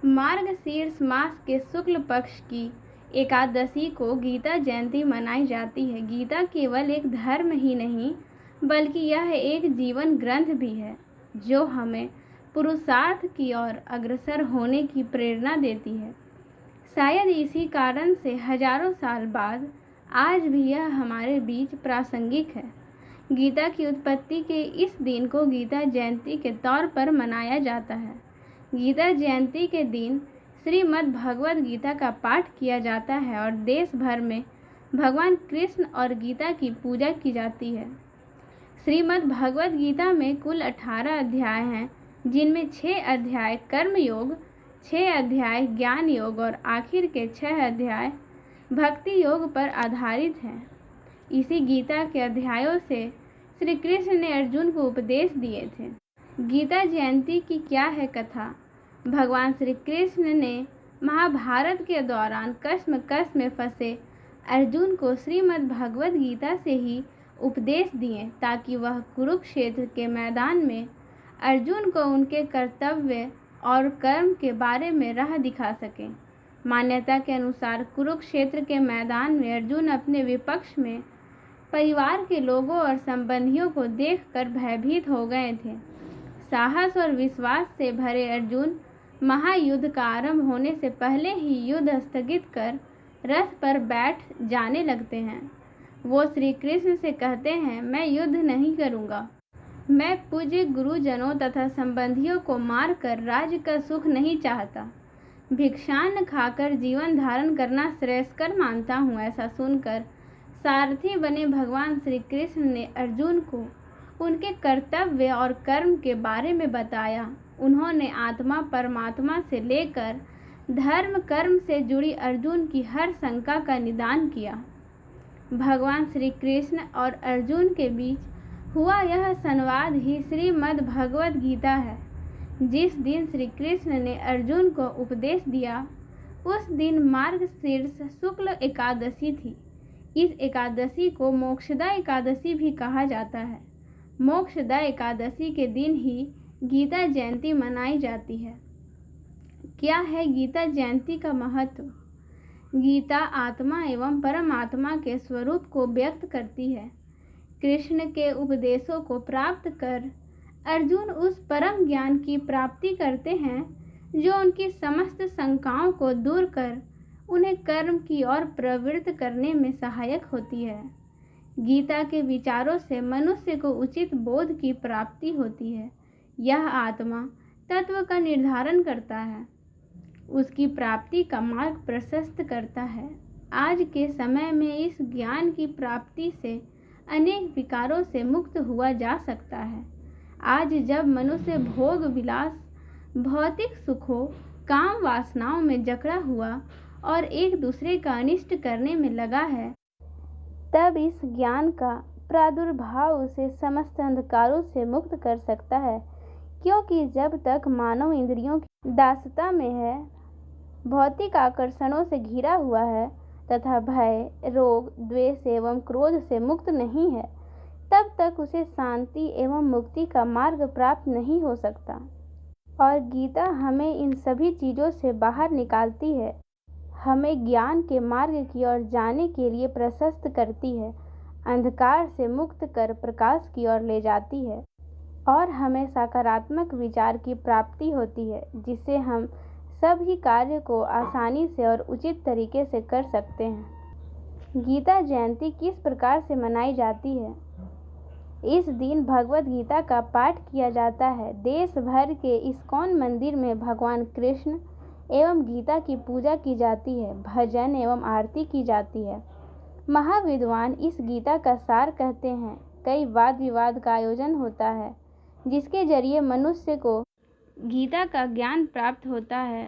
मार्गशीर्ष मास के शुक्ल पक्ष की एकादशी को गीता जयंती मनाई जाती है। गीता केवल एक धर्म ही नहीं बल्कि यह एक जीवन ग्रंथ भी है जो हमें पुरुषार्थ की ओर अग्रसर होने की प्रेरणा देती है। शायद इसी कारण से हजारों साल बाद आज भी यह हमारे बीच प्रासंगिक है। गीता की उत्पत्ति के इस दिन को गीता जयंती के तौर पर मनाया जाता है। गीता जयंती के दिन श्रीमद् भगवद गीता का पाठ किया जाता है और देश भर में भगवान कृष्ण और गीता की पूजा की जाती है। श्रीमद् भगवद गीता में कुल 18 अध्याय हैं, जिनमें 6 अध्याय कर्म योग, 6 अध्याय ज्ञान योग और आखिर के 6 अध्याय भक्ति योग पर आधारित हैं। इसी गीता के अध्यायों से श्री कृष्ण ने अर्जुन को उपदेश दिए थे। गीता जयंती की क्या है कथा? भगवान श्री कृष्ण ने महाभारत के दौरान कश्मकश में फंसे अर्जुन को श्रीमद् भगवद गीता से ही उपदेश दिए ताकि वह कुरुक्षेत्र के मैदान में अर्जुन को उनके कर्तव्य और कर्म के बारे में राह दिखा सकें। मान्यता के अनुसार कुरुक्षेत्र के मैदान में अर्जुन अपने विपक्ष में परिवार के लोगों और संबंधियों को देखकर भयभीत हो गए थे। साहस और विश्वास से भरे अर्जुन महायुद्ध का आरंभ होने से पहले ही युद्ध स्थगित कर रथ पर बैठ जाने लगते हैं। वो श्री कृष्ण से कहते हैं, मैं युद्ध नहीं करूंगा। मैं पूज्य गुरुजनों तथा संबंधियों को मारकर राज्य का सुख नहीं चाहता। भिक्षान्न खाकर जीवन धारण करना श्रेयस्कर मानता हूँ। ऐसा सुनकर सारथी बने भगवान श्री कृष्ण ने अर्जुन को उनके कर्तव्य और कर्म के बारे में बताया। उन्होंने आत्मा परमात्मा से लेकर धर्म कर्म से जुड़ी अर्जुन की हर शंका का निदान किया। भगवान श्री कृष्ण और अर्जुन के बीच हुआ यह संवाद ही श्रीमद् भगवद गीता है। जिस दिन श्री कृष्ण ने अर्जुन को उपदेश दिया उस दिन मार्गशीर्ष शुक्ल एकादशी थी। इस एकादशी को मोक्षदा एकादशी भी कहा जाता है। मोक्षदा एकादशी के दिन ही गीता जयंती मनाई जाती है। क्या है गीता जयंती का महत्व? गीता आत्मा एवं परमात्मा के स्वरूप को व्यक्त करती है। कृष्ण के उपदेशों को प्राप्त कर अर्जुन उस परम ज्ञान की प्राप्ति करते हैं जो उनकी समस्त शंकाओं को दूर कर उन्हें कर्म की ओर प्रवृत्त करने में सहायक होती है। गीता के विचारों से मनुष्य को उचित बोध की प्राप्ति होती है। यह आत्मा तत्व का निर्धारण करता है, उसकी प्राप्ति का मार्ग प्रशस्त करता है। आज के समय में इस ज्ञान की प्राप्ति से अनेक विकारों से मुक्त हुआ जा सकता है। आज जब मनुष्य भोग विलास, भौतिक सुखों, काम वासनाओं में जकड़ा हुआ और एक दूसरे का अनिष्ट करने में लगा है, तब इस ज्ञान का प्रादुर्भाव उसे समस्त अंधकारों से मुक्त कर सकता है। क्योंकि जब तक मानव इंद्रियों की दासता में है, भौतिक आकर्षणों से घिरा हुआ है तथा भय, रोग, द्वेष एवं क्रोध से मुक्त नहीं है, तब तक उसे शांति एवं मुक्ति का मार्ग प्राप्त नहीं हो सकता। और गीता हमें इन सभी चीज़ों से बाहर निकालती है, हमें ज्ञान के मार्ग की ओर जाने के लिए प्रशस्त करती है, अंधकार से मुक्त कर प्रकाश की ओर ले जाती है और हमें सकारात्मक विचार की प्राप्ति होती है, जिससे हम सभी कार्य को आसानी से और उचित तरीके से कर सकते हैं। गीता जयंती किस प्रकार से मनाई जाती है? इस दिन भगवद गीता का पाठ किया जाता है। देश भर के इस्कॉन मंदिर में भगवान कृष्ण एवं गीता की पूजा की जाती है, भजन एवं आरती की जाती है। महाविद्वान इस गीता का सार कहते हैं। कई वाद विवाद का आयोजन होता है जिसके जरिए मनुष्य को गीता का ज्ञान प्राप्त होता है।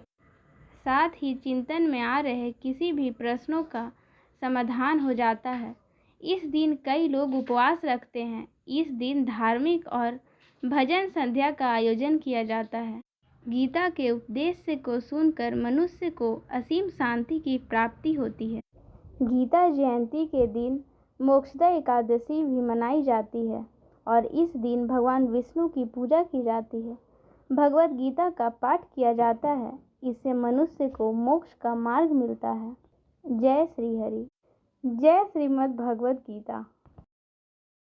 साथ ही चिंतन में आ रहे किसी भी प्रश्नों का समाधान हो जाता है। इस दिन कई लोग उपवास रखते हैं। इस दिन धार्मिक और भजन संध्या का आयोजन किया जाता है। गीता के उपदेश को सुनकर मनुष्य को असीम शांति की प्राप्ति होती है। गीता जयंती के दिन मोक्षदा एकादशी भी मनाई जाती है और इस दिन भगवान विष्णु की पूजा की जाती है। भगवत गीता का पाठ किया जाता है। इससे मनुष्य को मोक्ष का मार्ग मिलता है। जय श्री हरि। जय श्रीमद् भगवत गीता।